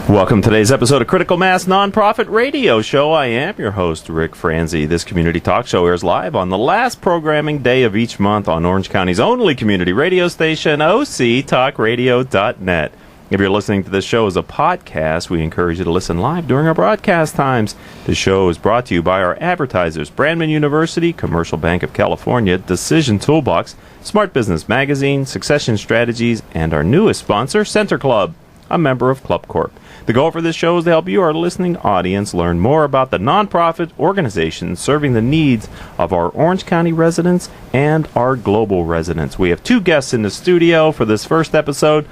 Welcome to today's episode of Critical Mass Nonprofit Radio Show. I am your host, Rick Franzi. This community talk show airs live on the last programming day of each month on Orange County's only community radio station, octalkradio.net. If you're listening to this show as a podcast, we encourage you to listen live during our broadcast times. The show is brought to you by our advertisers, Brandman University, Commercial Bank of California, Decision Toolbox, Smart Business Magazine, Succession Strategies, and our newest sponsor, Center Club, a member of Club Corp. The goal for this show is to help you, our listening audience, learn more about the nonprofit organizations serving the needs of our Orange County residents and our global residents. We have two guests in the studio for this first episode,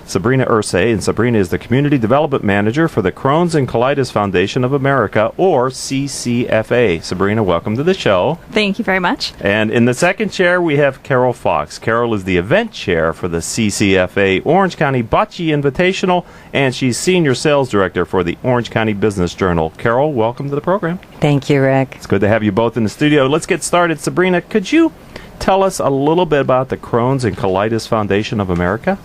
Sabrina Irsay, and Sabrina is the Community Development Manager for the Crohns and Colitis Foundation of America, or CCFA. Sabrina, welcome to the show. Thank you very much. And in the second chair, we have Carol Fox. Carol is the Event Chair for the CCFA Orange County Bocce Invitational, and she's Senior Sales Director for the Orange County Business Journal. Carol, welcome to the program. Thank you, Rick. It's good to have you both in the studio. Let's get started. Sabrina, could you tell us a little bit about the Crohns and Colitis Foundation of America?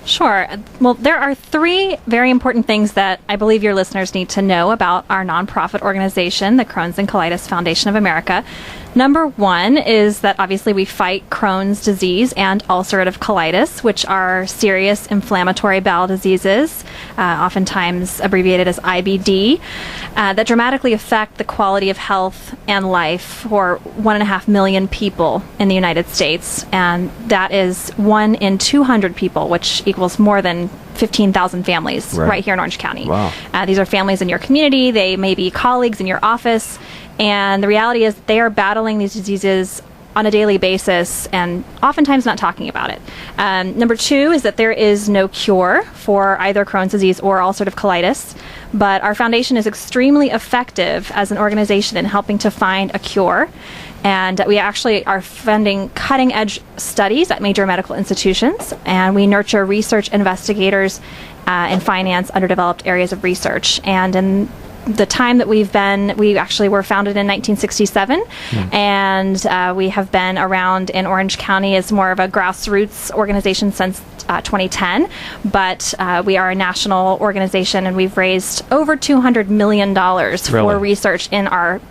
Sure. Well, there are three very important things that I believe your listeners need to know about our nonprofit organization, the Crohns and Colitis Foundation of America. Number one is that obviously we fight Crohn's disease and ulcerative colitis, which are serious inflammatory bowel diseases, oftentimes abbreviated as IBD, that dramatically affect the quality of health and life for 1.5 million people in the United States. And that is 1 in 200 people, which equals more than 15,000 families right here in Orange County. Wow. These are families in your community. They may be colleagues in your office. And the reality is they are battling these diseases on a daily basis and oftentimes not talking about it. Number two is that there is no cure for either Crohn's disease or ulcerative colitis, but our foundation is extremely effective as an organization in helping to find a cure. And we actually are funding cutting-edge studies at major medical institutions, and we nurture research investigators and finance underdeveloped areas of research. And in the time that we actually were founded in 1967, and we have been around in Orange County as more of a grassroots organization since 2010, but we are a national organization, and we've raised over $200 million for research in our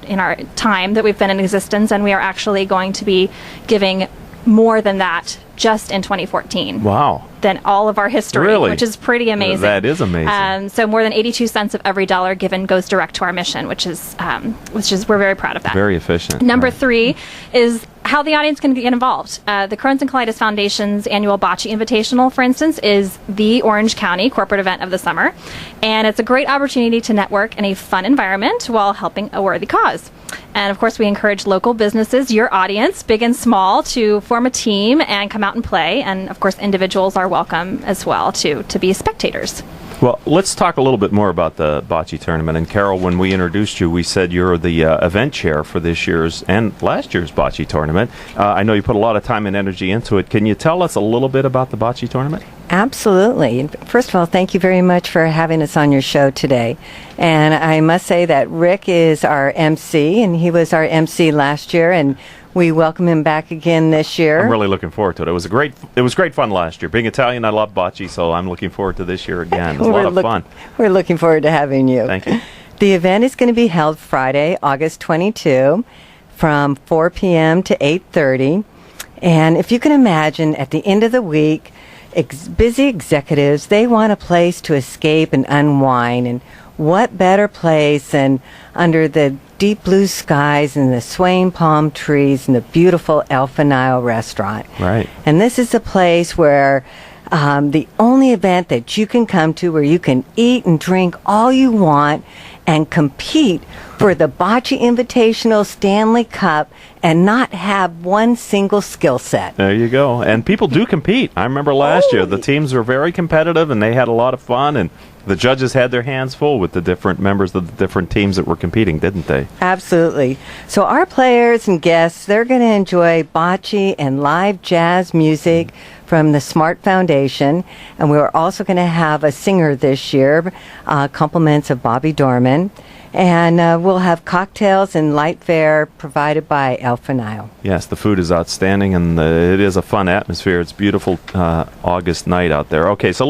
time that we've been in existence, and we are actually going to be giving more than that just in 2014. Wow. Than all of our history, which is pretty amazing. That is amazing. So more than 82 cents of every dollar given goes direct to our mission, which is we're very proud of that. Very efficient. Number three is how the audience can get involved. The Crohns and Colitis Foundation's annual Bocce Invitational, for instance, is the Orange County corporate event of the summer, and it's a great opportunity to network in a fun environment while helping a worthy cause. And of course, we encourage local businesses, your audience, big and small, to form a team and come out and play. And of course, individuals are welcome as well to be spectators. Well, let's talk a little bit more about the bocce tournament. And Carol, when we introduced you, we said you're the event chair for this year's and last year's bocce tournament. I know you put a lot of time and energy into it. Can you tell us a little bit about the bocce tournament? Absolutely. First of all, thank you very much for having us on your show today. And I must say that Rick is our MC, and he was our MC last year, and we welcome him back again this year. I'm really looking forward to it. It was great fun last year. Being Italian, I love bocce, so I'm looking forward to this year again. It was a lot of fun. We're looking forward to having you. Thank you. The event is going to be held Friday, August 22, from 4 p.m. to 8:30. And if you can imagine, at the end of the week, busy executives, they want a place to escape and unwind. And what better place than under the deep blue skies and the swaying palm trees and the beautiful Elf and Isle restaurant. Right. And this is a place where the only event that you can come to where you can eat and drink all you want and compete for the Bocce Invitational Stanley Cup and not have one single skill set. There you go. And people do compete. I remember last year the teams were very competitive and they had a lot of fun, and the judges had their hands full with the different members of the different teams that were competing, didn't they? Absolutely. So our players and guests, they're going to enjoy bocce and live jazz music from the Smart Foundation. And we're also going to have a singer this year, compliments of Bobby Dorman. And we'll have cocktails and light fare provided by Elf and Isle. Yes, the food is outstanding, and it is a fun atmosphere. It's beautiful August night out there. Okay, so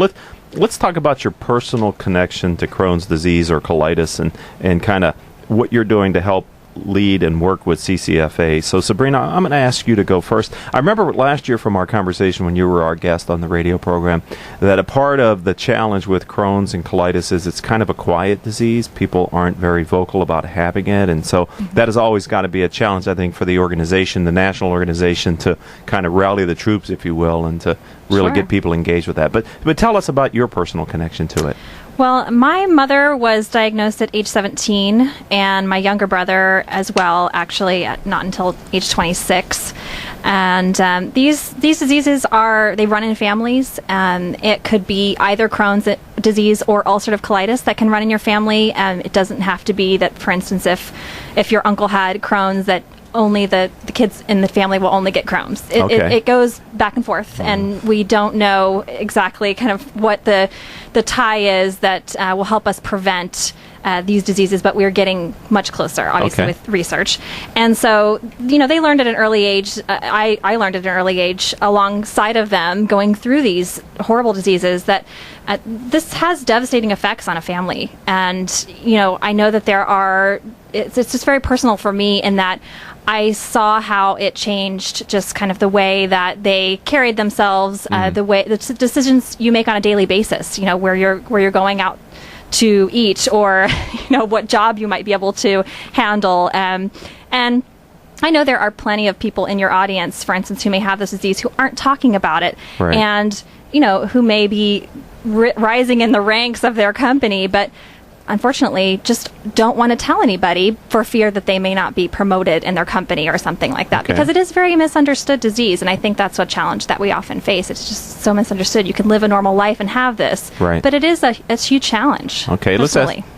let's talk about your personal connection to Crohn's disease or colitis, and kind of what you're doing to help lead and work with CCFA. So Sabrina, I'm going to ask you to go first. I remember last year from our conversation when you were our guest on the radio program that a part of the challenge with Crohn's and colitis is it's kind of a quiet disease. People aren't very vocal about having it, and so that has always got to be a challenge, I think, for the organization, the national organization, to kind of rally the troops, if you will, and to really get people engaged with that. But tell us about your personal connection to it. Well, my mother was diagnosed at age 17, and my younger brother as well, actually, not until age 26. And these diseases they run in families. It could be either Crohn's disease or ulcerative colitis that can run in your family. It doesn't have to be that, for instance, if your uncle had Crohn's, that only the kids in the family will only get Crohn's. It goes back and forth, and we don't know exactly kind of what the tie is that will help us prevent these diseases, but we're getting much closer, obviously, with research. And so, they learned at an early age. I learned at an early age alongside of them going through these horrible diseases that this has devastating effects on a family. And, I know that it's just very personal for me in that I saw how it changed just kind of the way that they carried themselves, the decisions you make on a daily basis, where you're going out to eat, or what job you might be able to handle. And I know there are plenty of people in your audience, for instance, who may have this disease who aren't talking about it, and who may be rising in the ranks of their company, but unfortunately just don't want to tell anybody for fear that they may not be promoted in their company or something like that, because it is very misunderstood disease. And I think that's a challenge that we often face. It's just so misunderstood. You can live a normal life and have this, but it is a huge challenge. Okay,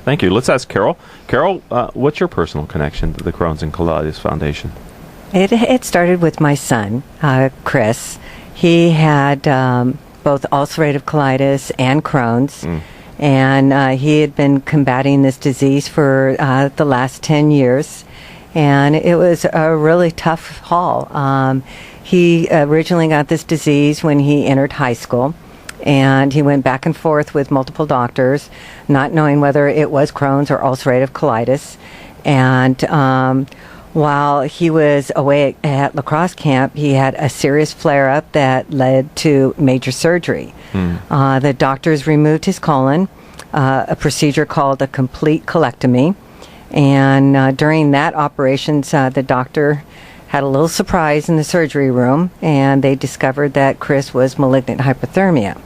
thank you. Let's ask Carol. Carol, what's your personal connection to the Crohn's and Colitis Foundation? It started with my son, Chris. He had both ulcerative colitis and Crohn's. And he had been combating this disease for the last 10 years. And it was a really tough haul. He originally got this disease when he entered high school. And he went back and forth with multiple doctors, not knowing whether it was Crohn's or ulcerative colitis. And while he was away at lacrosse camp, he had a serious flare-up that led to major surgery. The doctors removed his colon, a procedure called a complete colectomy. And during that operation, the doctor had a little surprise in the surgery room, and they discovered that Chris was malignant hypothermia.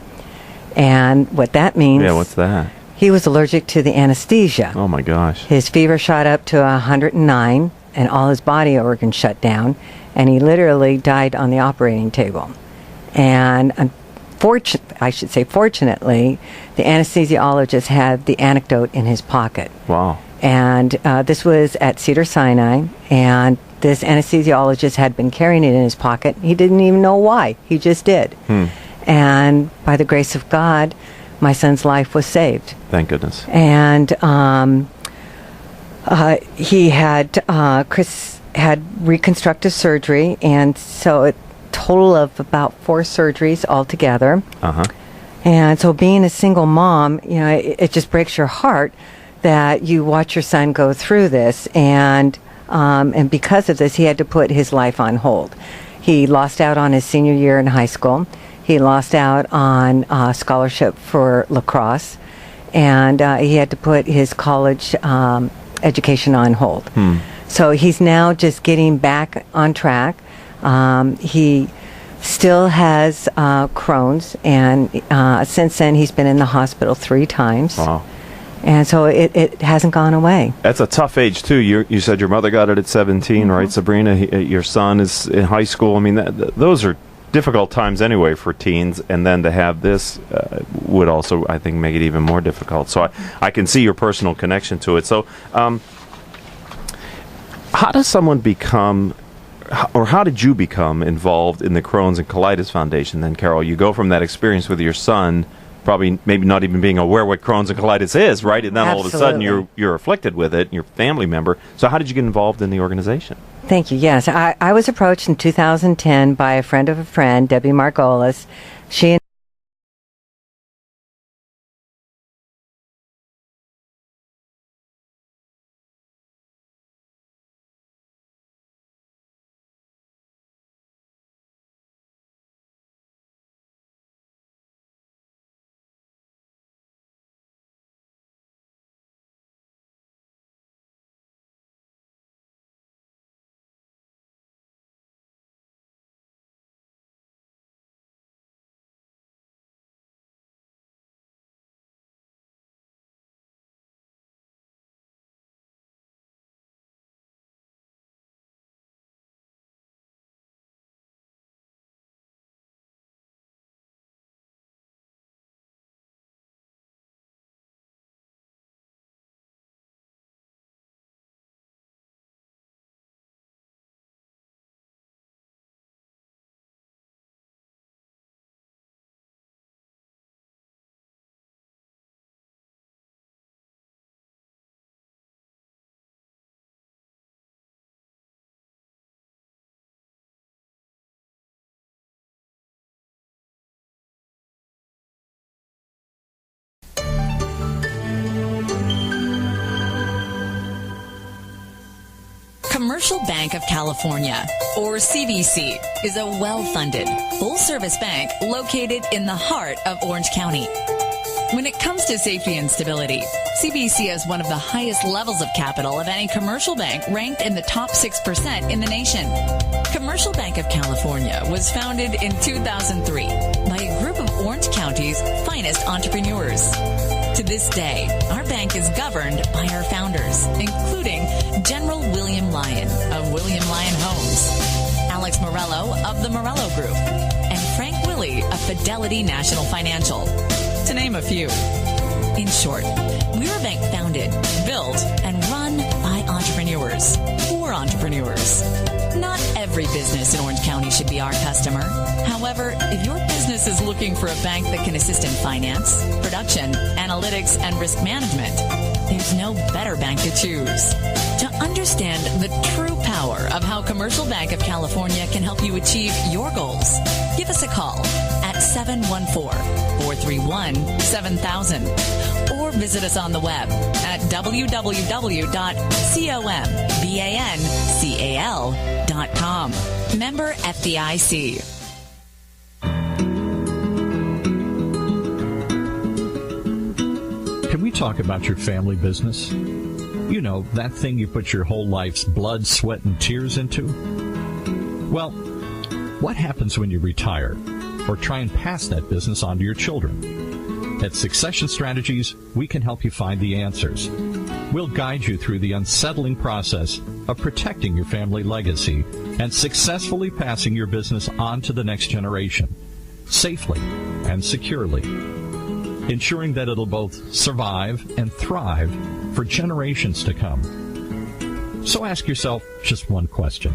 And what that means... Yeah, what's that? He was allergic to the anesthesia. Oh, my gosh. His fever shot up to 109, and all his body organs shut down, and he literally died on the operating table. And fortunately, the anesthesiologist had the antidote in his pocket. Wow. And this was at Cedars-Sinai, and this anesthesiologist had been carrying it in his pocket. He didn't even know why. He just did. And by the grace of God, my son's life was saved. Thank goodness. And Chris had reconstructive surgery, and so a total of about 4 surgeries altogether. And so being a single mom, it just breaks your heart that you watch your son go through this, and because of this, he had to put his life on hold. He lost out on his senior year in high school. He lost out on scholarship for lacrosse, and he had to put his college education on hold. So he's now just getting back on track. He still has Crohn's, and since then he's been in the hospital 3 times. Wow. And so it hasn't gone away. That's a tough age, too. You said your mother got it at 17, right, Sabrina? Your son is in high school. I mean, those are difficult times anyway for teens, and then to have this would also, I think, make it even more difficult. So I can see your personal connection to it. So how does someone become, or how did you become involved in the Crohn's and Colitis Foundation then, Carol? You go from that experience with your son, probably maybe not even being aware what Crohn's and colitis is, right? And then all of a sudden you're afflicted with it, your family member. So how did you get involved in the organization? Thank you. Yes, I was approached in 2010 by a friend of a friend, Debbie Margolis. She Commercial Bank of California, or CBC, is a well-funded, full-service bank located in the heart of Orange County. When it comes to safety and stability, CBC has one of the highest levels of capital of any commercial bank, ranked in the top 6% in the nation. Commercial Bank of California was founded in 2003 by a group of Orange County's finest entrepreneurs. To this day, our bank is governed by our founders, including General William Lyon of William Lyon Homes, Alex Morello of the Morello Group, and Frank Willie of Fidelity National Financial, to name a few. In short, we're a bank founded, built, and run by entrepreneurs for entrepreneurs. Not every business in Orange County should be our customer. However, if your business is looking for a bank that can assist in finance, production, analytics, and risk management, there's no better bank to choose. To understand the true power of how Commercial Bank of California can help you achieve your goals, give us a call at 714-431-7000 or visit us on the web at www.combancal.com. Member FDIC. Can we talk about your family business? You know, that thing you put your whole life's blood, sweat, and tears into? Well, what happens when you retire or try and pass that business on to your children? At Succession Strategies, we can help you find the answers. We'll guide you through the unsettling process of protecting your family legacy and successfully passing your business on to the next generation, safely and securely, ensuring that it'll both survive and thrive for generations to come. So ask yourself just one question.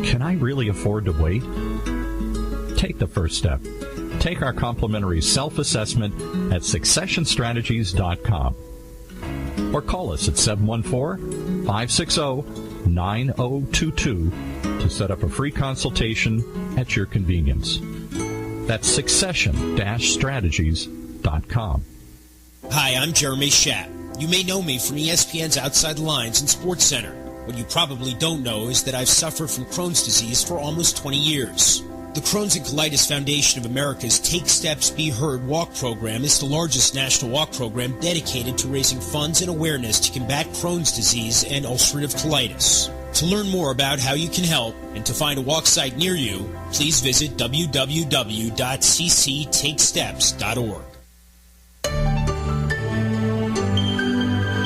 Can I really afford to wait? Take the first step. Take our complimentary self-assessment at successionstrategies.com or call us at 714-560-9022 to set up a free consultation at your convenience. That's succession-strategies.com. Hi, I'm Jeremy Schaap. You may know me from ESPN's Outside the Lines and Sports Center. What you probably don't know is that I've suffered from Crohn's disease for almost 20 years. The Crohns and Colitis Foundation of America's Take Steps, Be Heard walk program is the largest national walk program dedicated to raising funds and awareness to combat Crohn's disease and ulcerative colitis. To learn more about how you can help and to find a walk site near you, please visit www.cctakesteps.org.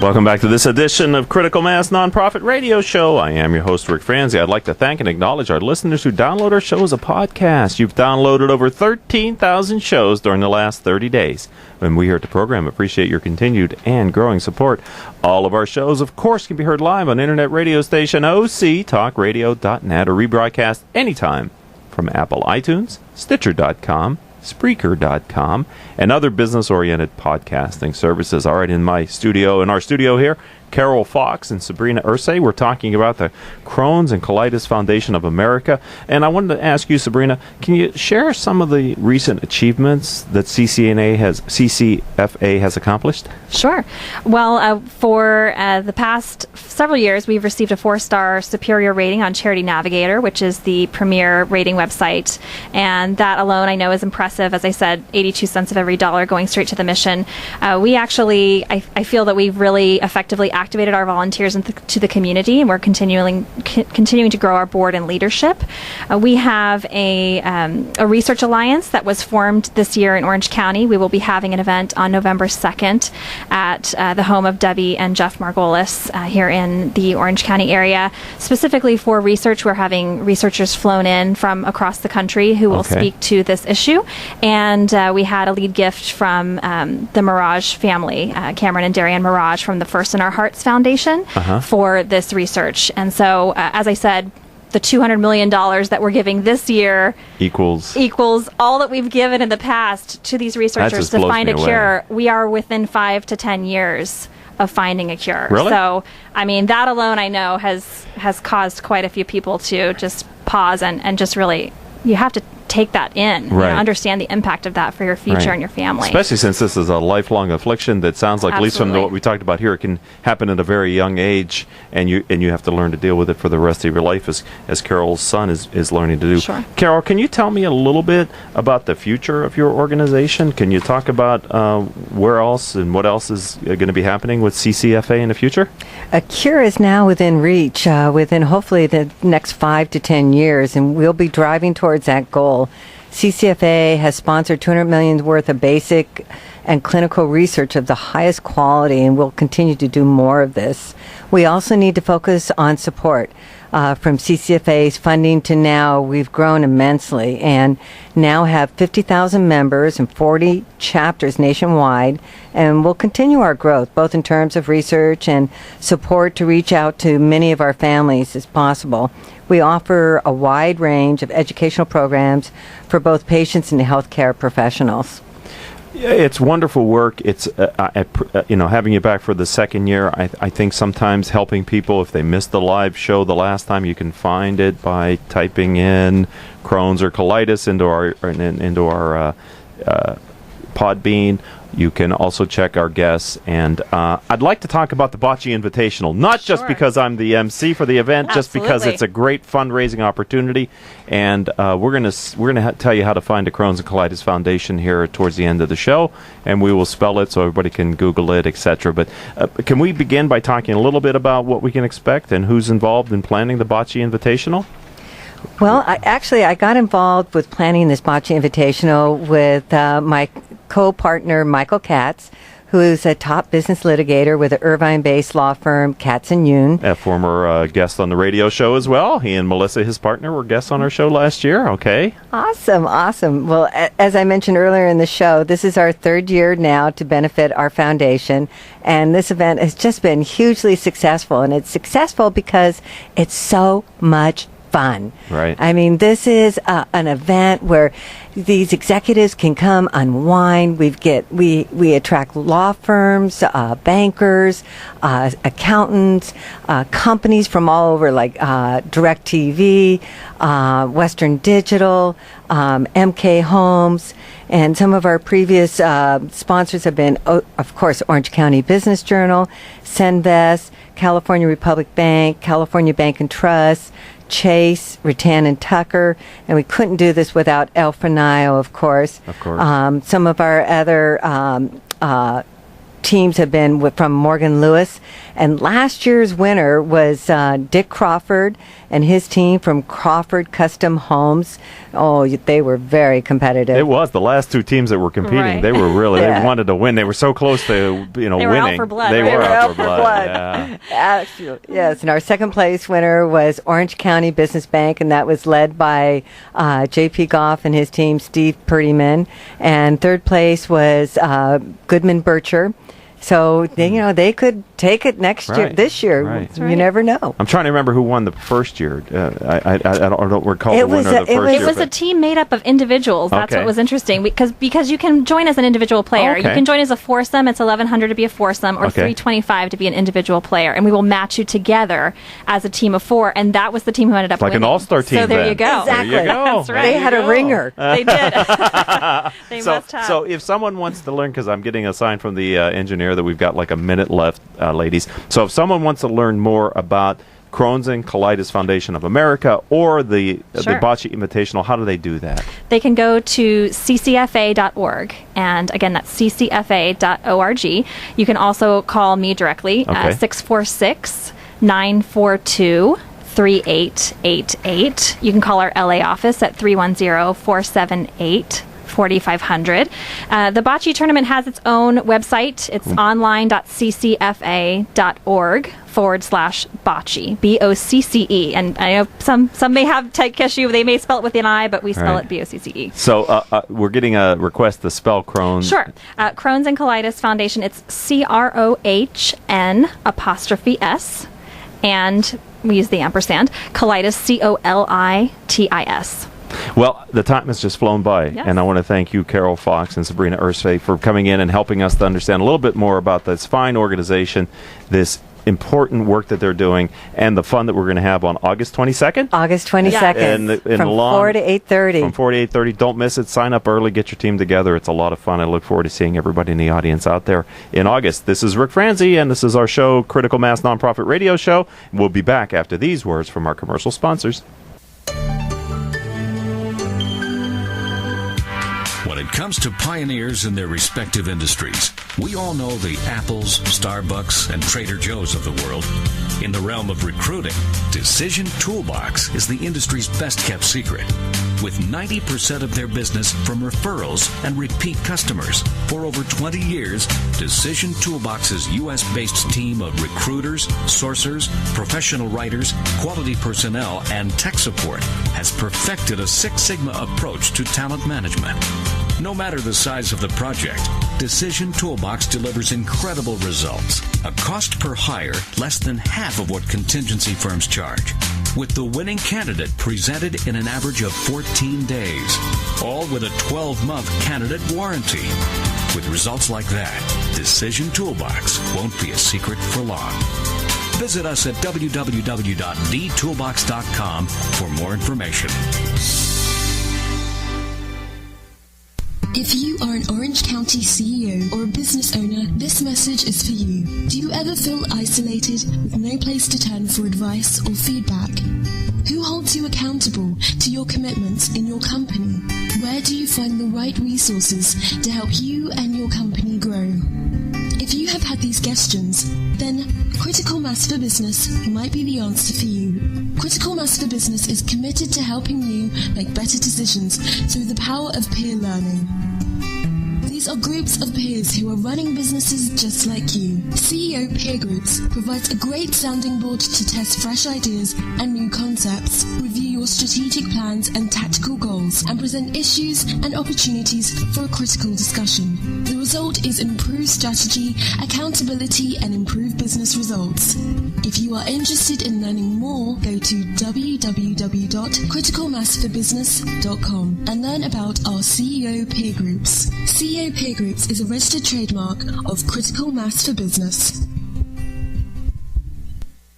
Welcome back to this edition of Critical Mass Nonprofit Radio Show. I am your host, Rick Franzi. I'd like to thank and acknowledge our listeners who download our show as a podcast. You've downloaded over 13,000 shows during the last 30 days. And we here at the program appreciate your continued and growing support. All of our shows, of course, can be heard live on internet radio station octalkradio.net or rebroadcast anytime from Apple iTunes, Stitcher.com, Spreaker.com, and other business-oriented podcasting services. All right, in our studio here, Carol Fox and Sabrina Irsay. We're talking about the Crohn's and Colitis Foundation of America. And I wanted to ask you, Sabrina, can you share some of the recent achievements that CCFA has accomplished? Sure. Well, for the past several years, we've received a 4-star superior rating on Charity Navigator, which is the premier rating website. And that alone, I know, is impressive. As I said, 82 cents of every dollar going straight to the mission. We actually, I feel that we've really effectively activated our volunteers into the community, and we're continuing to grow our board and leadership. We have a research alliance that was formed this year in Orange County. We will be having an event on November 2nd at the home of Debbie and Jeff Margolis here in the Orange County area. Specifically for research, we're having researchers flown in from across the country who will speak to this issue. And we had a lead gift from the Mirage family, Cameron and Darian Mirage from the First in Our Hearts Foundation for this research. And so, as I said, the $200 million that we're giving this year equals all that we've given in the past to these researchers to find a cure. We are within 5 to 10 years of finding a cure. Really? So, I mean, that alone I know has caused quite a few people to just pause and just really, you have to take that in, you know, Right. understand the impact of that for your future Right. and your family. Especially since this is a lifelong affliction that sounds like, at least from Absolutely. what we talked about here, it can happen at a very young age, and you have to learn to deal with it for the rest of your life, as Carol's son is learning to do. Sure. Carol, can you tell me a little bit about the future of your organization? Can you talk about where else and what else is going to be happening with CCFA in the future? A cure is now within reach, within hopefully the next 5 to 10 years, and we'll be driving towards that goal. CCFA has sponsored $200 million worth of basic and clinical research of the highest quality, and we'll continue to do more of this. We also need to focus on support. From CCFA's funding to now, we've grown immensely and now have 50,000 members and 40 chapters nationwide, and we'll continue our growth, both in terms of research and support to reach out to many of our families as possible. We offer a wide range of educational programs for both patients and healthcare professionals. It's wonderful work. It's having you back for the second year. I think sometimes helping people, if they missed the live show the last time, you can find it by typing in Crohn's or colitis into our Podbean. You can also check our guests, and I'd like to talk about the Bocce Invitational, not just Sure. because I'm the MC for the event, just because Absolutely. it's a great fundraising opportunity, and we're gonna tell you how to find a Crohn's and Colitis Foundation here towards the end of the show, and we will spell it so everybody can Google it, etc. But can we begin by talking a little bit about what we can expect and who's involved in planning the Bocce Invitational? Well, I got involved with planning this Bocce Invitational with my co-partner, Michael Katz, who is a top business litigator with the Irvine-based law firm Katz & Yoon. A former guest on the radio show as well. He and Melissa, his partner, were guests on our show last year. Okay. Awesome. Well, as I mentioned earlier in the show, this is our third year now to benefit our foundation, and this event has just been hugely successful, and it's successful because it's so much fun. Right. I mean, this is an event where these executives can come unwind. We attract law firms, bankers, accountants, companies from all over, like DirecTV, Western Digital, MK Homes, and some of our previous sponsors have been, of course, Orange County Business Journal, Senvest, California Republic Bank, California Bank and Trust, Chase, Rattan and Tucker, and we couldn't do this without El Fernio, of course. Of course. Some of our other teams have been from Morgan Lewis, and last year's winner was Dick Crawford and his team from Crawford Custom Homes. Oh, they were very competitive. It was the last two teams that were competing. Right. They were really Yeah. they wanted to win. They were so close to They were winning. out for blood, They right? were They were out for blood. Yeah. Actually, yes, and our second place winner was Orange County Business Bank, and that was led by J.P. Goff and his team, Steve Purdyman. And third place was Goodman Bircher. So they could take it this year. Right. You never know. I'm trying to remember who won the first year. I don't recall the winner of the first year. It was a but- team made up of individuals. That's Okay. what was interesting because you can join as an individual player. Okay. You can join as a foursome. It's $1,100 to be a foursome, or Okay. $325 to be an individual player, and we will match you together as a team of four. And that was the team who ended up Like an winning. all-star team So there then. you go. Exactly. There you go. That's right. They There had you a go. ringer. They did. They must have. So if someone wants to learn, because I'm getting a sign from the engineer that we've got like a minute left, ladies. So if someone wants to learn more about Crohn's and Colitis Foundation of America or the Sure. Bocce Invitational, how do they do that? They can go to ccfa.org, and again, that's ccfa.org. You can also call me directly, Okay. 646-942-3888. You can call our LA office at 310-478-4500. The Bocce tournament has its own website. It's online.ccfa.org/bocce, BOCCE. And I know some may have tech issue. They may spell it with an I, but we spell Right. it BOCCE. So we're getting a request to spell Crohn's. Sure. Crohn's and Colitis Foundation, it's CROHN''S, and we use the ampersand. Colitis, COLITIS. Well, the time has just flown by, Yes. and I want to thank you, Carol Fox and Sabrina Irsay, for coming in and helping us to understand a little bit more about this fine organization, this important work that they're doing, and the fun that we're going to have on August 22nd. August 22nd, from 4 to 8:30. From 4 to 8:30. Don't miss it. Sign up early. Get your team together. It's a lot of fun. I look forward to seeing everybody in the audience out there in August. This is Rick Franzi, and this is our show, Critical Mass Nonprofit Radio Show. We'll be back after these words from our commercial sponsors. When it comes to pioneers in their respective industries, we all know the Apples, Starbucks, and Trader Joe's of the world. In the realm of recruiting, Decision Toolbox is the industry's best-kept secret. With 90% of their business from referrals and repeat customers. For over 20 years, Decision Toolbox's U.S.-based team of recruiters, sourcers, professional writers, quality personnel, and tech support has perfected a Six Sigma approach to talent management. No matter the size of the project, Decision Toolbox delivers incredible results. A cost per hire less than half of what contingency firms charge, with the winning candidate presented in an average of 14 days, all with a 12-month candidate warranty. With results like that, Decision Toolbox won't be a secret for long. Visit us at www.dtoolbox.com for more information. If you are an Orange County CEO or a business owner, this message is for you. Do you ever feel isolated with no place to turn for advice or feedback? Who holds you accountable to your commitments in your company? Where do you find the right resources to help you and your company grow? If you have had these questions, then Critical Mass for Business might be the answer for you. Critical Mass for Business is committed to helping you make better decisions through the power of peer learning. These are groups of peers who are running businesses just like you. CEO Peer Groups provides a great sounding board to test fresh ideas and new concepts, review your strategic plans and tactical goals, and present issues and opportunities for a critical discussion. The result is improved strategy, accountability, and improved business results. If you are interested in learning more, go to www.criticalmassforbusiness.com and learn about our CEO Peer Groups. CEO Peer Groups is a registered trademark of Critical Mass for Business.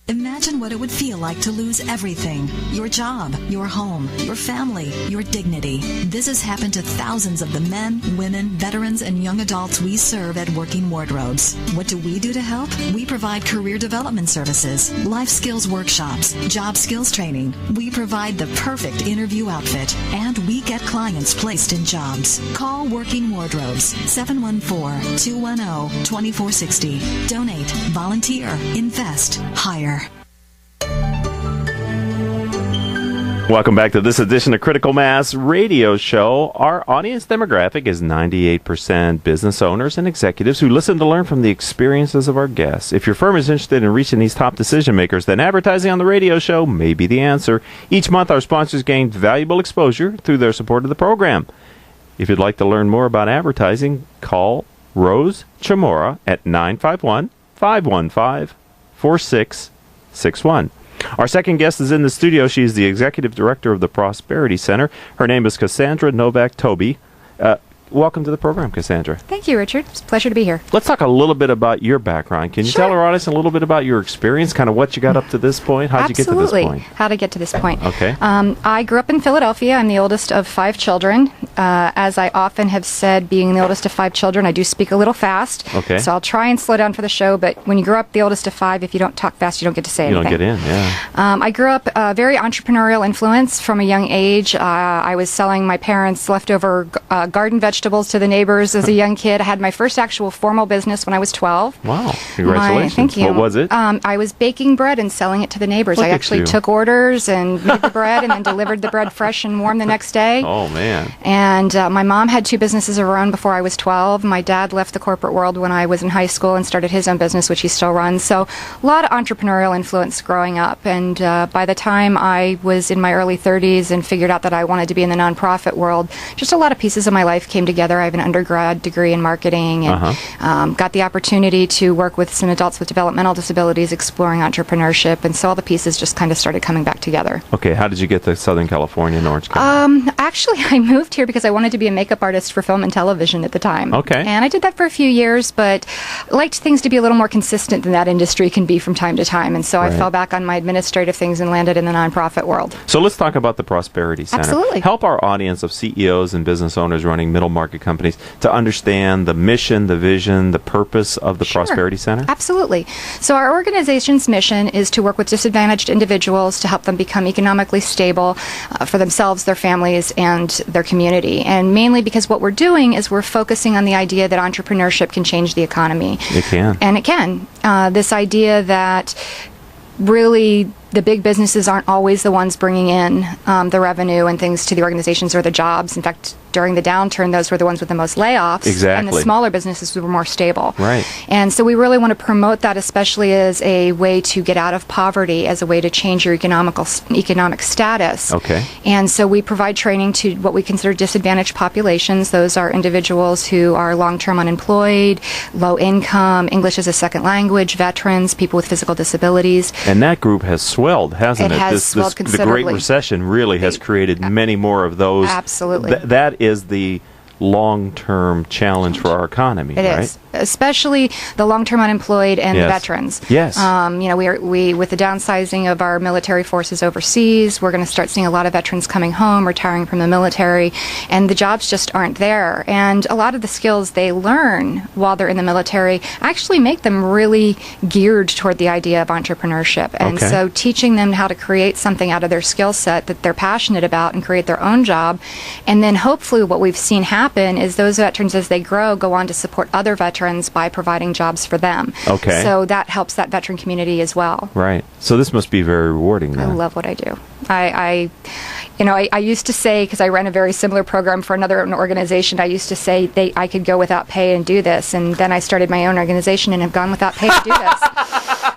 Imagine what it would feel like to lose everything. Your job, your home, your family, your dignity. This has happened to thousands of the men, women, veterans, and young adults we serve at Working Wardrobes. What do we do to help? We provide career development services, life skills workshops, job skills training. We provide the perfect interview outfit, and we get clients placed in jobs. Call Working Wardrobes, 714-210-2460. Donate, volunteer, invest, hire. Welcome back to this edition of Critical Mass Radio Show. Our audience demographic is 98% business owners and executives who listen to learn from the experiences of our guests. If your firm is interested in reaching these top decision makers, then advertising on the radio show may be the answer. Each month, our sponsors gain valuable exposure through their support of the program. If you'd like to learn more about advertising, call Rose Chamora at 951-515-4661. Our second guest is in the studio. She is the executive director of the Prosperity Center. Her name is Cassandra Novak-Tobey. Welcome to the program, Cassandra. Thank you, Richard. It's a pleasure to be here. Let's talk a little bit about your background. Can you tell our audience a little bit about your experience, kind of what you got up to this point? How did you get to this point? How to get to this point. Okay. I grew up in Philadelphia. I'm the oldest of 5 children. As I often have said, being the oldest of 5 children, I do speak a little fast. Okay. So I'll try and slow down for the show, but when you grow up the oldest of 5, if you don't talk fast, you don't get to say anything. You don't get in, yeah. I grew up very entrepreneurial influence from a young age. I was selling my parents' leftover garden vegetables to the neighbors as a young kid. I had my first actual formal business when I was 12. Wow. Congratulations. Thank you. What was it? I was baking bread and selling it to the neighbors. Look I actually took orders and made the bread and then delivered the bread fresh and warm the next day. Oh, man. And my mom had 2 businesses of her own before I was 12. My dad left the corporate world when I was in high school and started his own business, which he still runs. So a lot of entrepreneurial influence growing up. And by the time I was in my early 30s and figured out that I wanted to be in the nonprofit world, just a lot of pieces of my life came came together. I have an undergrad degree in marketing and got the opportunity to work with some adults with developmental disabilities exploring entrepreneurship, and so all the pieces just kind of started coming back together. Okay, how did you get to Southern California and Orange County? Actually, I moved here because I wanted to be a makeup artist for film and television at the time. Okay. And I did that for a few years, but liked things to be a little more consistent than that industry can be from time to time, and so I fell back on my administrative things and landed in the nonprofit world. So let's talk about the Prosperity Center. Absolutely. Help our audience of CEOs and business owners running middle market companies to understand the mission, the vision, the purpose of the Prosperity Center. Absolutely. So our organization's mission is to work with disadvantaged individuals to help them become economically stable for themselves, their families, and their community. And mainly because what we're doing is we're focusing on the idea that entrepreneurship can change the economy. It can. And it can. This idea that really the big businesses aren't always the ones bringing in the revenue and things to the organizations or the jobs. In fact, during the downturn, those were the ones with the most layoffs. Exactly. And the smaller businesses were more stable. Right. And so we really want to promote that, especially as a way to get out of poverty, as a way to change your economic status. Okay. And so we provide training to what we consider disadvantaged populations. Those are individuals who are long-term unemployed, low income, English as a second language, veterans, people with physical disabilities. And that group has swelled, hasn't it? It has swelled The considerably. Great Recession really has created many more of those. Absolutely. That is the long-term challenge for our economy, It right? is, especially the long-term unemployed and the veterans. Yes. We with the downsizing of our military forces overseas, we're going to start seeing a lot of veterans coming home, retiring from the military, and the jobs just aren't there. And a lot of the skills they learn while they're in the military actually make them really geared toward the idea of entrepreneurship. And so teaching them how to create something out of their skill set that they're passionate about and create their own job. And then hopefully what we've seen happen is those veterans, as they grow, go on to support other veterans by providing jobs for them. Okay. So that helps that veteran community as well. Right. So this must be very rewarding then. I love what I do. I used to say, because I ran a very similar program for another organization, I used to say I could go without pay and do this, and then I started my own organization and have gone without pay to do this.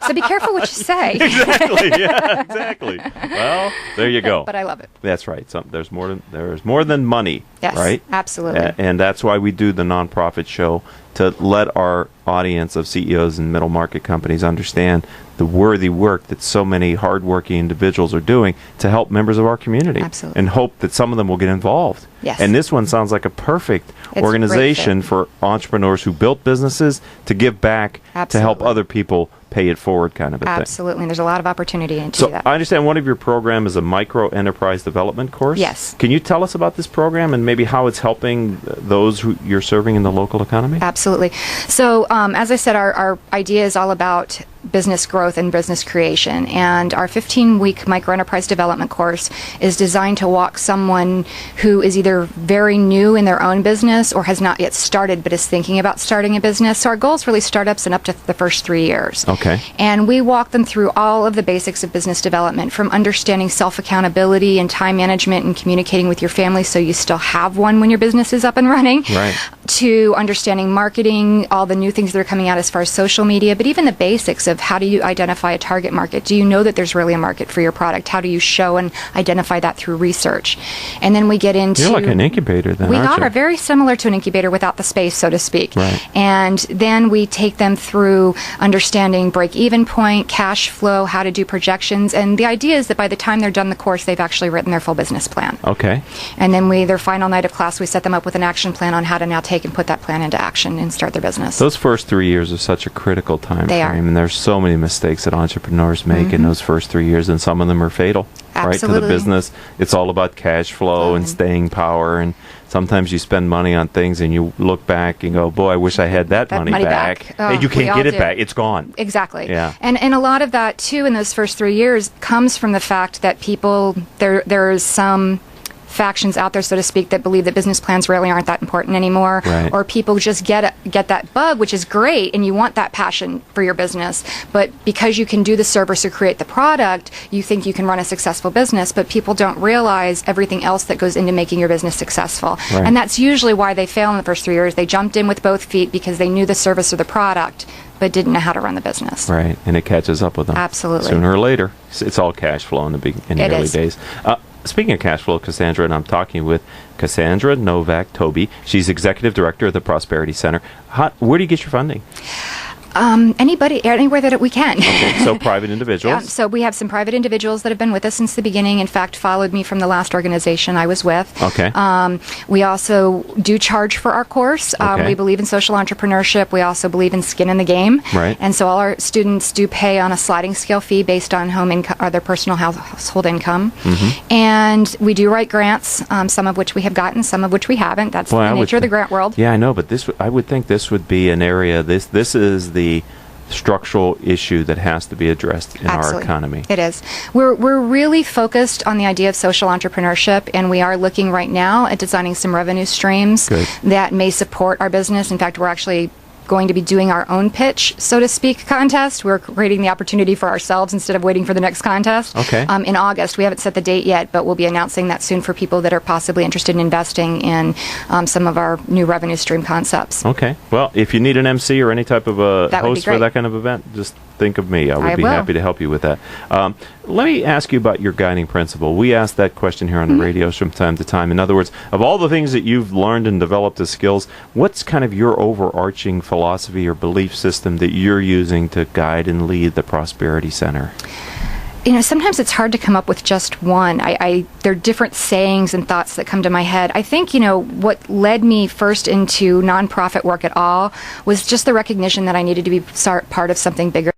So be careful what you say. Exactly. Yeah. Exactly. Well, there you go. But I love it. That's right. There's more than money. Yes. Right. Absolutely. And that's why we do the nonprofit show, to let our audience of CEOs and middle market companies understand the worthy work that so many hardworking individuals are doing to help members of our community. Absolutely. And hope that some of them will get involved. Yes. And this one sounds like a perfect organization for entrepreneurs who built businesses to give back to help other people pay it forward kind of a thing. Absolutely. And there's a lot of opportunity into So that. I understand one of your program is a micro enterprise development course. Yes. Can you tell us about this program and maybe how it's helping those who you're serving in the local economy? Absolutely. So as I said, our idea is all about business growth and business creation. And our 15-week micro enterprise development course is designed to walk someone who is either very new in their own business or has not yet started but is thinking about starting a business. So our goal is really startups and up to the first 3 years. Okay. And we walk them through all of the basics of business development, from understanding self-accountability and time management and communicating with your family so you still have one when your business is up and running, right, to understanding marketing, all the new things that are coming out as far as social media, but even the basics of how do you identify a target market? Do you know that there's really a market for your product? How do you show and identify that through research? And then we get into... You're like an incubator then, We aren't you? are very similar to an incubator without the space, so to speak. Right. And then we take them through understanding break-even point, cash flow, how to do projections, and the idea is that by the time they're done the course, they've actually written their full business plan. Okay. And then their final night of class, we set them up with an action plan on how to now take and put that plan into action and start their business. Those first 3 years are such a critical time They frame, are. and there's so many mistakes that entrepreneurs make in those first 3 years, and some of them are fatal, right, to the Absolutely. business. It's all about cash flow and staying power, and sometimes you spend money on things and you look back and go, boy, I wish I had that money back. Oh, And you we can't all get it do. back. It's gone. Exactly. Yeah. And a lot of that, too, in those first 3 years comes from the fact that people, there's some factions out there, so to speak, that believe that business plans really aren't that important anymore. Right. Or people just get that bug, which is great, and you want that passion for your business. But because you can do the service or create the product, you think you can run a successful business, but people don't realize everything else that goes into making your business successful. Right. And that's usually why they fail in the first 3 years. They jumped in with both feet because they knew the service or the product, but didn't know how to run the business. Right, and it catches up with them. Absolutely. Sooner or later. It's all cash flow in the It early is. days. speaking of cash flow, Cassandra, and I'm talking with Cassandra Novak-Tobey. She's Executive Director of the Prosperity Center. Where do you get your funding? Anywhere that we can. Okay, so private individuals. Yeah, so we have some private individuals that have been with us since the beginning. In fact, followed me from the last organization I was with. Okay. We also do charge for our course. Okay. We believe in social entrepreneurship. We also believe in skin in the game. Right. And so all our students do pay on a sliding scale fee based on home income or their personal household income. Mm-hmm. And we do write grants, some of which we have gotten, some of which we haven't. That's the nature of the grant world. Yeah, I know, but I would think this would be an area. This is the structural issue that has to be addressed in our economy. It is. We're really focused on the idea of social entrepreneurship, and we are looking right now at designing some revenue streams that may support our business. In fact, we're actually going to be doing our own pitch, so to speak, contest. We're creating the opportunity for ourselves instead of waiting for the next contest. Okay. In August. We haven't set the date yet, but we'll be announcing that soon for people that are possibly interested in investing in some of our new revenue stream concepts. Okay. Well, if you need an MC or any type of a That would be host for great. that kind of event, just think of me. I would be will. happy to help you with that. Let me ask you about your guiding principle. We ask that question here on the radio from time to time. In other words, of all the things that you've learned and developed as skills, what's kind of your overarching philosophy or belief system that you're using to guide and lead the Prosperity Center? Sometimes it's hard to come up with just one. There are different sayings and thoughts that come to my head. I think, what led me first into nonprofit work at all was just the recognition that I needed to be part of something bigger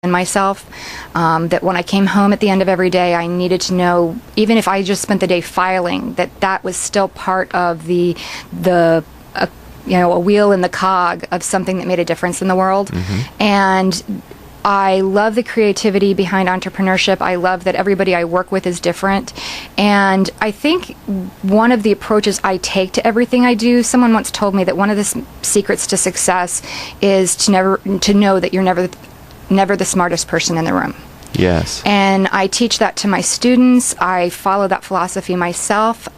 than myself. That when I came home at the end of every day, I needed to know, even if I just spent the day filing, that was still part of a wheel in the cog of something that made a difference in the world. Mm-hmm. And I love the creativity behind entrepreneurship. I love that everybody I work with is different. And I think one of the approaches I take to everything I do, someone once told me that one of the secrets to success is to know that you're never the smartest person in the room. Yes. And I teach that to my students. I follow that philosophy myself.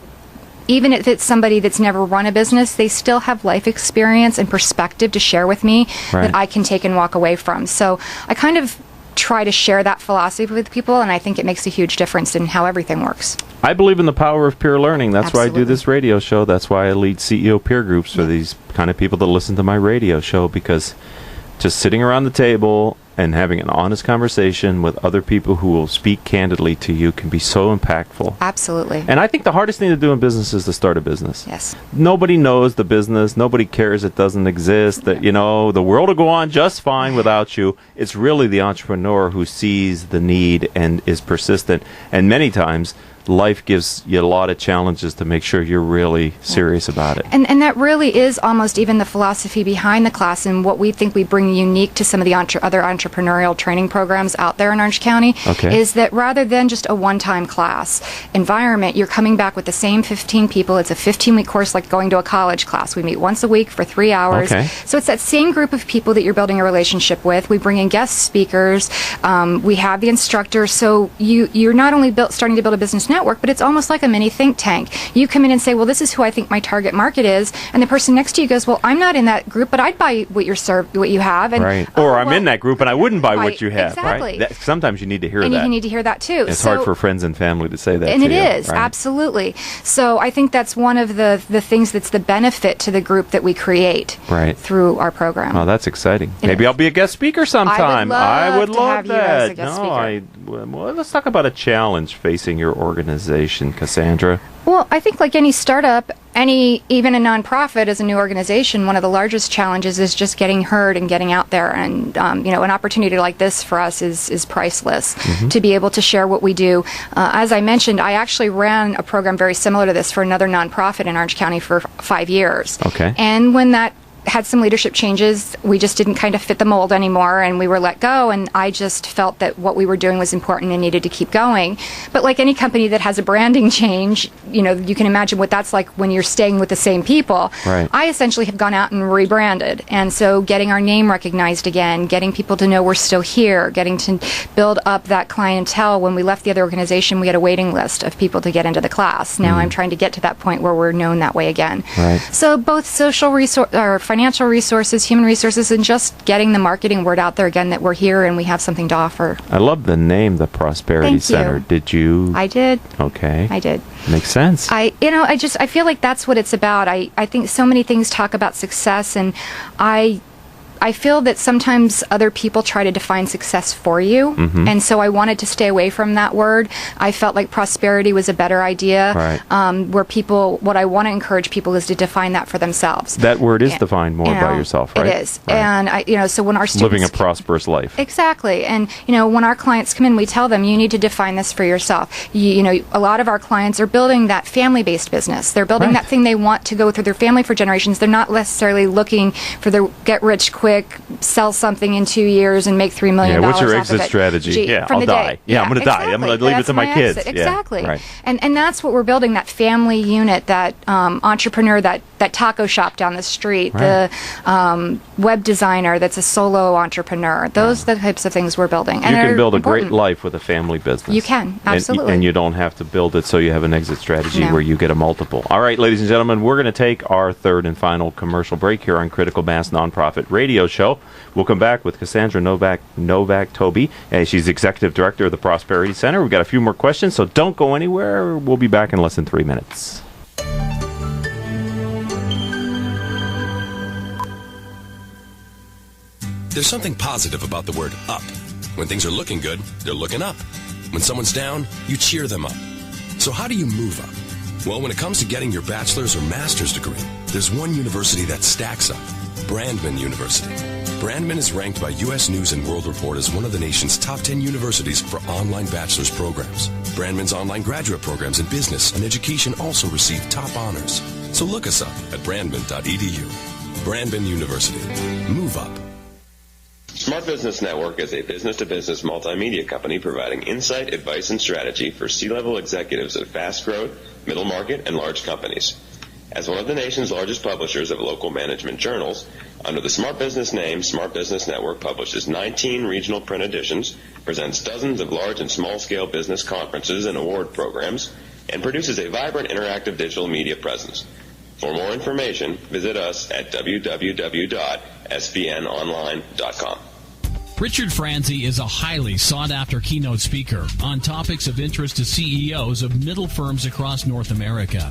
Even if it's somebody that's never run a business, they still have life experience and perspective to share with me that I can take and walk away from. So I kind of try to share that philosophy with people, and I think it makes a huge difference in how everything works. I believe in the power of peer learning. That's Absolutely. why I do this radio show. That's why I lead CEO peer groups for these kind of people that listen to my radio show, because just sitting around the table and having an honest conversation with other people who will speak candidly to you can be so impactful. Absolutely. And I think the hardest thing to do in business is to start a business. Yes. Nobody knows the business. Nobody cares it doesn't exist. That, the world will go on just fine without you. It's really the entrepreneur who sees the need and is persistent. And many times, life gives you a lot of challenges to make sure you're really serious about it. And that really is almost even the philosophy behind the class, and what we think we bring unique to some of the other entrepreneurial training programs out there in Orange County is that rather than just a one-time class environment, you're coming back with the same 15 people. It's a 15-week course like going to a college class. We meet once a week for 3 hours. Okay. So it's that same group of people that you're building a relationship with. We bring in guest speakers. We have the instructor. So you're not only starting to build a business network, but it's almost like a mini think tank. You come in and say, well, this is who I think my target market is, and the person next to you goes, well, I'm not in that group, but I'd buy what you have. And, or I'm in that group and I wouldn't buy what you have. Exactly. Right? Sometimes you need to hear and that. You need to hear that too. It's hard for friends and family to say that. And it is, absolutely. So I think that's one of the things that's the benefit to the group that we create through our program. Oh, that's exciting. Maybe I'll be a guest speaker sometime. I would love have to have that. you as a guest speaker. Well, let's talk about a challenge facing your organization, Cassandra. Well, I think like any startup, even a nonprofit as a new organization, one of the largest challenges is just getting heard and getting out there. And, an opportunity like this for us is priceless to be able to share what we do. As I mentioned, I actually ran a program very similar to this for another nonprofit in Orange County for 5 years. Okay. And when that had some leadership changes, we just didn't kind of fit the mold anymore, and we were let go, and I just felt that what we were doing was important and needed to keep going. But like any company that has a branding change, you can imagine what that's like when you're staying with the same people. Right. I essentially have gone out and rebranded, and so getting our name recognized again, getting people to know we're still here, getting to build up that clientele. When we left the other organization, we had a waiting list of people to get into the class. Now I'm trying to get to that point where we're known that way again. Right. So both social financial resources, human resources, and just getting the marketing word out there again that we're here and we have something to offer. I love the name, the Prosperity Thank Center. you. Did you? I did. Okay. I did. Makes sense. I feel like that's what it's about. I think so many things talk about success, and I feel that sometimes other people try to define success for you, and so I wanted to stay away from that word. I felt like prosperity was a better idea, where what I want to encourage people is to define that for themselves. That word is defined more by yourself, right? It is. Right. And so when our students... Living a prosperous life. Exactly. And, when our clients come in, we tell them, you need to define this for yourself. A lot of our clients are building that family-based business. They're building that thing they want to go through their family for generations. They're not necessarily looking for the get-rich-quick, sell something in 2 years and make $3 million. What's your off exit of it. strategy? From I'll die. I'm going to die. I'm going to leave it to my kids. Exactly. Right. And that's what we're building, that family unit, that entrepreneur, that taco shop down the street, the web designer that's a solo entrepreneur. Those are the types of things we're building. You can build a great life with a family business. You can, absolutely. And you don't have to build it so you have an exit strategy where you get a multiple. All right, ladies and gentlemen, we're going to take our third and final commercial break here on Critical Mass Nonprofit Radio Show. We'll come back with Cassandra Novak-Tobey. She's Executive Director of the Prosperity Center. We've got a few more questions, so don't go anywhere. We'll be back in less than 3 minutes. There's something positive about the word up. When things are looking good, they're looking up. When someone's down, you cheer them up. So how do you move up? Well, when it comes to getting your bachelor's or master's degree, there's one university that stacks up. Brandman University. Brandman is ranked by U.S. News & World Report as one of the nation's top 10 universities for online bachelor's programs. Brandman's online graduate programs in business and education also receive top honors. So look us up at brandman.edu. Brandman University. Move up. Smart Business Network is a business-to-business multimedia company providing insight, advice, and strategy for C-level executives of fast-growth, middle-market, and large companies. As one of the nation's largest publishers of local management journals, under the Smart Business name, Smart Business Network publishes 19 regional print editions, presents dozens of large and small-scale business conferences and award programs, and produces a vibrant interactive digital media presence. For more information, visit us at www.sbnonline.com. Richard Franzi is a highly sought-after keynote speaker on topics of interest to CEOs of middle firms across North America.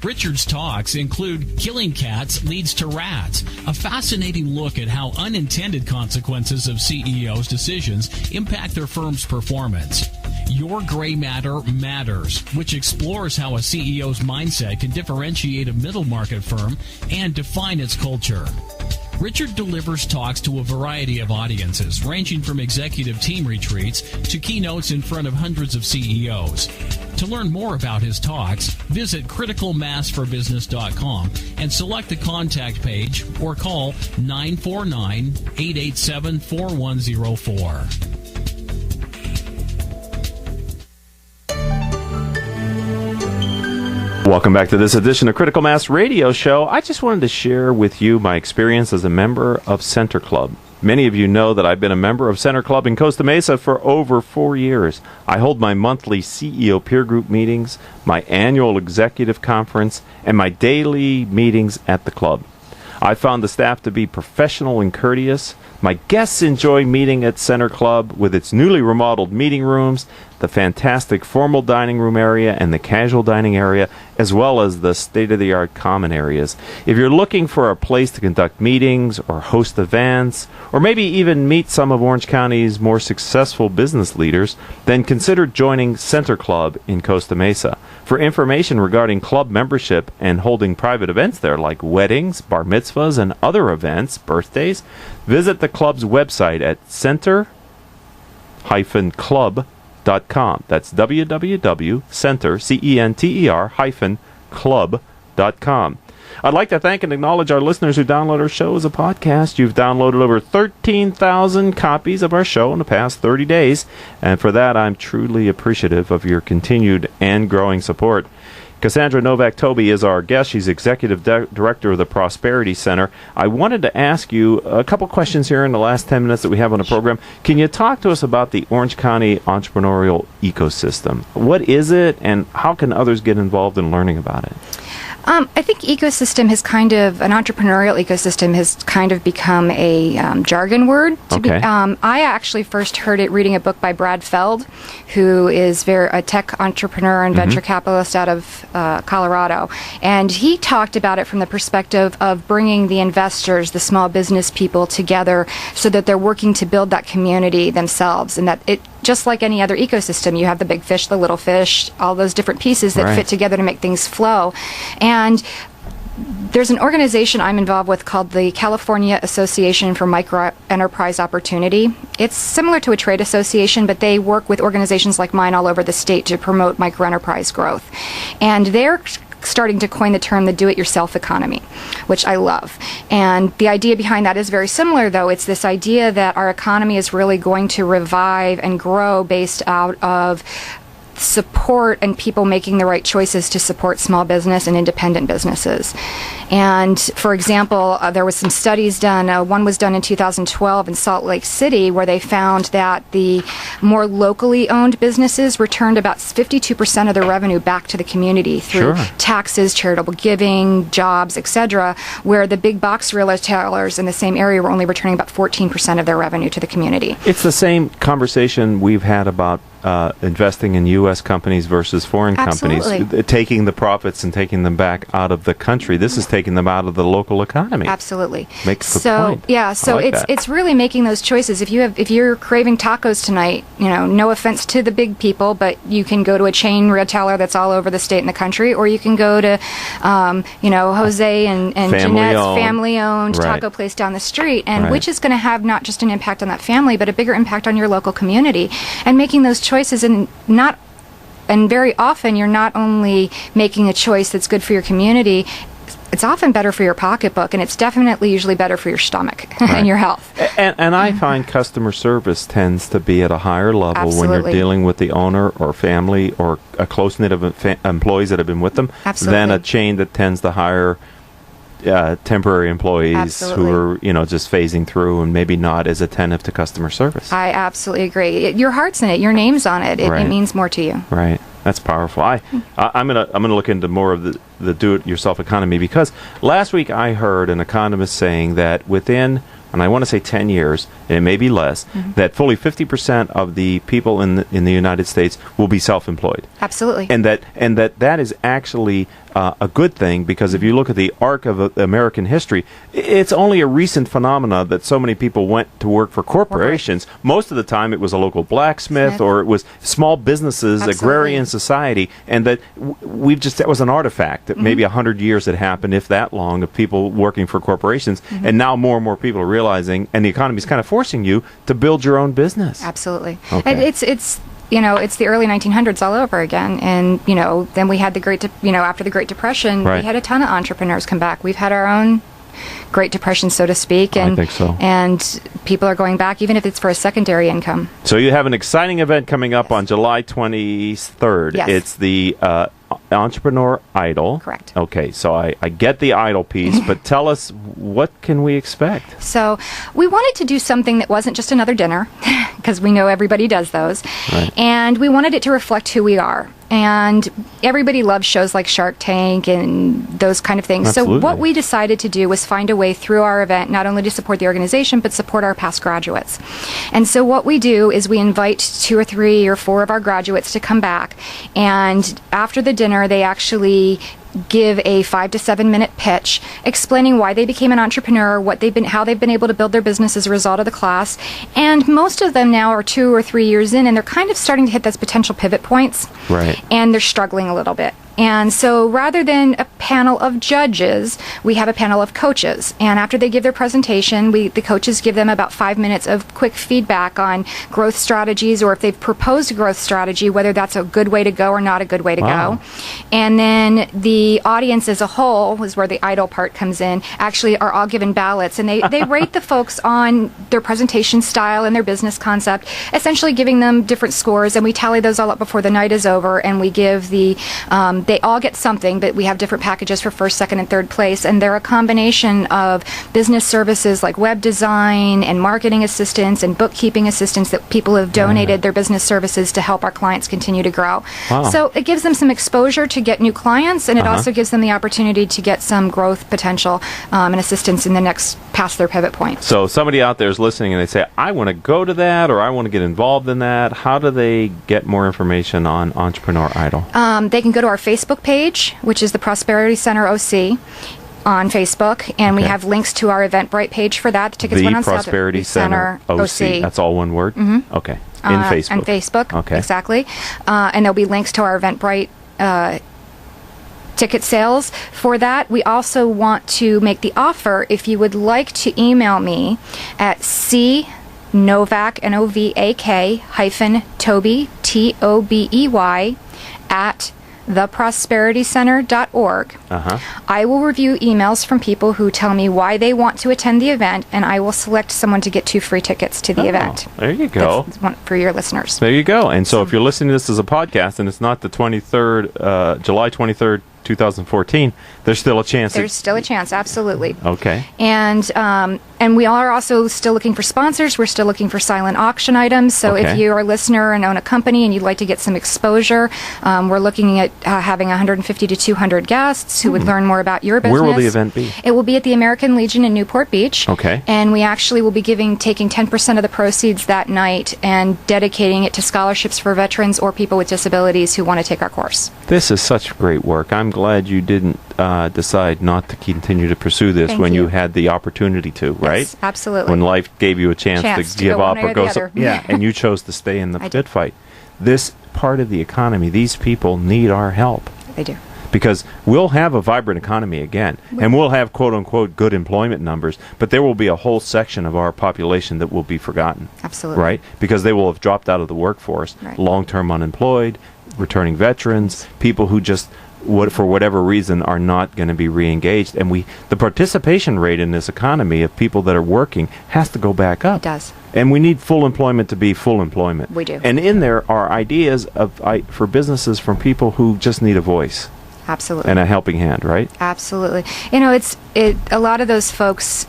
Richard's talks include Killing Cats Leads to Rats, a fascinating look at how unintended consequences of CEOs' decisions impact their firm's performance. Your Gray Matter Matters, which explores how a CEO's mindset can differentiate a middle market firm and define its culture. Richard delivers talks to a variety of audiences, ranging from executive team retreats to keynotes in front of hundreds of CEOs. To learn more about his talks, visit criticalmassforbusiness.com and select the contact page or call 949-887-4104. Welcome back to this edition of Critical Mass Radio Show. I just wanted to share with you my experience as a member of Center Club. Many of you know that I've been a member of Center Club in Costa Mesa for over 4 years. I hold my monthly CEO peer group meetings, my annual executive conference, and my daily meetings at the club. I found the staff to be professional and courteous. My guests enjoy meeting at Center Club with its newly remodeled meeting rooms, the fantastic formal dining room area and the casual dining area, as well as the state-of-the-art common areas. If you're looking for a place to conduct meetings or host events, or maybe even meet some of Orange County's more successful business leaders, then consider joining Center Club in Costa Mesa. For information regarding club membership and holding private events there, like weddings, bar mitzvahs, and other events, birthdays, visit the club's website at center-club.com. That's www.center-club.com. I'd like to thank and acknowledge our listeners who download our show as a podcast. You've downloaded over 13,000 copies of our show in the past 30 days, and for that I'm truly appreciative of your continued and growing support. Cassandra Novak-Tobey is our guest. She's Executive Director of the Prosperity Center. I wanted to ask you a couple questions here in the last 10 minutes that we have on the program. Can you talk to us about the Orange County entrepreneurial ecosystem? What is it, and how can others get involved in learning about it? I think ecosystem has kind of, an entrepreneurial ecosystem has kind of become a jargon word. I actually first heard it reading a book by Brad Feld, who is a tech entrepreneur and venture capitalist out of Colorado. And he talked about it from the perspective of bringing the investors, the small business people together so that they're working to build that community themselves. And that it, just like any other ecosystem, you have the big fish, the little fish, all those different pieces that fit together to make things flow. And there's an organization I'm involved with called the California Association for Micro Enterprise Opportunity. It's similar to a trade association, but they work with organizations like mine all over the state to promote micro enterprise growth. And they're starting to coin the term the do-it-yourself economy, which I love. And the idea behind that is very similar, though. It's this idea that our economy is really going to revive and grow based out of support and people making the right choices to support small business and independent businesses. And for example, there was some studies done. One was done in 2012 in Salt Lake City, where they found that the more locally owned businesses returned about 52% of their revenue back to the community through taxes, charitable giving, jobs, etc., where the big box retailers in the same area were only returning about 14% of their revenue to the community. It's the same conversation we've had about investing in U.S. companies versus foreign companies, taking the profits and taking them back out of the country. This is taking them out of the local economy. Absolutely. Makes the point. Yeah, so it's really making those choices. If you're craving tacos tonight, no offense to the big people, but you can go to a chain retailer that's all over the state and the country, or you can go to Jose and Jeanette's family-owned taco place down the street, and which is going to have not just an impact on that family, but a bigger impact on your local community. And making those choices, and very often you're not only making a choice that's good for your community, it's often better for your pocketbook, and it's definitely usually better for your stomach and your health. And I find customer service tends to be at a higher level when you're dealing with the owner or family or a close-knit of employees that have been with them than a chain that tends to hire temporary employees who are, just phasing through and maybe not as attentive to customer service. I absolutely agree. Your heart's in it. Your name's on it. It means more to you. Right. That's powerful. I'm gonna look into more of the do-it-yourself economy, because last week I heard an economist saying that within, and I want to say 10 years, and it may be less, that fully 50% of the people in the United States will be self-employed. Absolutely. And that is actually a good thing, because if you look at the arc of American history, it's only a recent phenomena that so many people went to work for corporations. Most of the time it was a local blacksmith or it was small businesses, agrarian society, and that that was an artifact that maybe 100 years had happened, if that long, of people working for corporations, and now more and more people are realizing, and the economy is kind of forcing you to build your own business. Absolutely. And it's the early 1900s all over again. And, then we had after the Great Depression, we had a ton of entrepreneurs come back. We've had our own Great Depression, so to speak. And, I think so. And people are going back, even if it's for a secondary income. So you have an exciting event coming up on July 23rd. Yes. It's the Entrepreneur Idol. Correct. Okay, so I get the idol piece, but tell us, what can we expect? So we wanted to do something that wasn't just another dinner, because we know everybody does those. And we wanted it to reflect who we are. And everybody loves shows like Shark Tank and those kind of things. Absolutely. So what we decided to do was find a way through our event not only to support the organization, but support our past graduates. And so what we do is we invite 2 or 3 or 4 of our graduates to come back, and after the dinner they actually give a 5 to 7 minute pitch explaining why they became an entrepreneur, how they've been able to build their business as a result of the class. And most of them now are 2 or 3 years in, and they're kind of starting to hit those potential pivot points. And they're struggling a little bit. And so rather than a panel of judges, we have a panel of coaches. And after they give their presentation, the coaches give them about 5 minutes of quick feedback on growth strategies, or if they've proposed a growth strategy, whether that's a good way to go or not a good way to go. And then the audience as a whole, is where the idol part comes in, actually are all given ballots. And they rate the folks on their presentation style and their business concept, essentially giving them different scores. And we tally those all up before the night is over, and we give the They all get something, but we have different packages for first, second, and third place, and they're a combination of business services like web design and marketing assistance and bookkeeping assistance that people have donated their business services to help our clients continue to grow. Wow. So it gives them some exposure to get new clients, and it also gives them the opportunity to get some growth potential and assistance in the next past their pivot point. So somebody out there is listening and they say, I want to go to that, or I want to get involved in that. How do they get more information on Entrepreneur Idol? They can go to our Facebook page, which is the Prosperity Center OC on Facebook, and we have links to our Eventbrite page for that. The tickets went on sale. Prosperity Center OC. That's all one word? Mm-hmm. Okay. In Facebook. On Facebook. Okay. Exactly. And there'll be links to our Eventbrite ticket sales for that. We also want to make the offer, if you would like to email me at Novak, Novak, -Tobey, Tobey, at theprosperitycenter.org. I will review emails from people who tell me why they want to attend the event, and I will select someone to get 2 free tickets to the event. There you go. That's one for your listeners. There you go. And so if you're listening to this as a podcast and it's not the 23rd, July 23rd, 2014, there's still a chance. There's still a chance, absolutely. Okay. And we are also still looking for sponsors. We're still looking for silent auction items. So if you're a listener and own a company and you'd like to get some exposure, we're looking at having 150 to 200 guests who would learn more about your business. Where will the event be? It will be at the American Legion in Newport Beach. Okay. And we actually will be taking 10% of the proceeds that night and dedicating it to scholarships for veterans or people with disabilities who want to take our course. This is such great work. I'm glad you didn't decide not to continue to pursue this when you had the opportunity to, right? Yes, absolutely. When life gave you a chance to give up or go and you chose to stay in the pit fight. This part of the economy, these people need our help. They do. Because we'll have a vibrant economy again, and we'll have quote-unquote good employment numbers, but there will be a whole section of our population that will be forgotten. Absolutely. Right? Because they will have dropped out of the workforce, long-term unemployed, returning veterans, people who just for whatever reason are not going to be re-engaged, and the participation rate in this economy of people that are working has to go back up. It does. And we need full employment to be full employment. We do. And in there are ideas for businesses from people who just need a voice. Absolutely. And a helping hand, right? Absolutely. You know, a lot of those folks.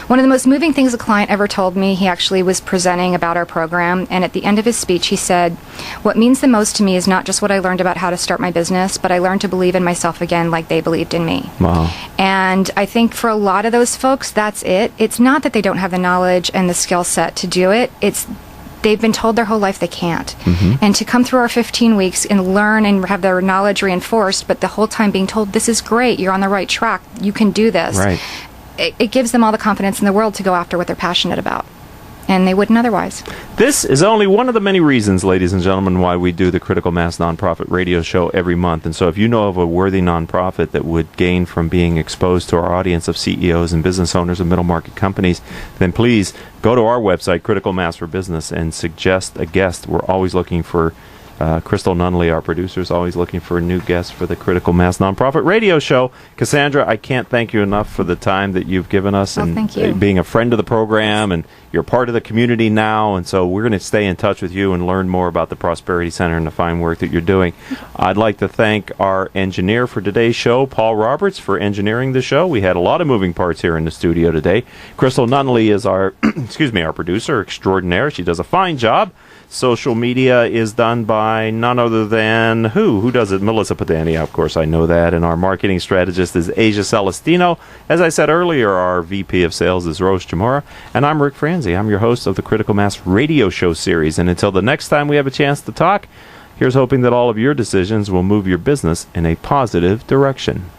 One of the most moving things a client ever told me, he actually was presenting about our program, and at the end of his speech he said, "What means the most to me is not just what I learned about how to start my business, but I learned to believe in myself again like they believed in me." Wow. And I think for a lot of those folks, that's it. It's not that they don't have the knowledge and the skill set to do it. They've been told their whole life they can't. And to come through our 15 weeks and learn and have their knowledge reinforced, but the whole time being told, this is great, you're on the right track, you can do this. Right. It gives them all the confidence in the world to go after what they're passionate about. And they wouldn't otherwise. This is only one of the many reasons, ladies and gentlemen, why we do the Critical Mass Nonprofit Radio Show every month. And so if you know of a worthy nonprofit that would gain from being exposed to our audience of CEOs and business owners of middle market companies, then please go to our website, Critical Mass for Business, and suggest a guest. We're always looking for Crystal Nunley, our producer, is always looking for a new guest for the Critical Mass Nonprofit Radio Show. Cassandra, I can't thank you enough for the time that you've given us and thank you. Being a friend of the program, and you're part of the community now, and so we're going to stay in touch with you and learn more about the Prosperity Center and the fine work that you're doing. I'd like to thank our engineer for today's show, Paul Roberts, for engineering the show. We had a lot of moving parts here in the studio today. Crystal Nunley is our our producer extraordinaire. She does a fine job. Social media is done by none other than who does it? Melissa Padania, of course, I know that. And our marketing strategist is Asia Celestino. As I said earlier, our VP of Sales is Rose Chamora. And I'm Rick Franzi. I'm your host of the Critical Mass Radio Show series. And until the next time we have a chance to talk, here's hoping that all of your decisions will move your business in a positive direction.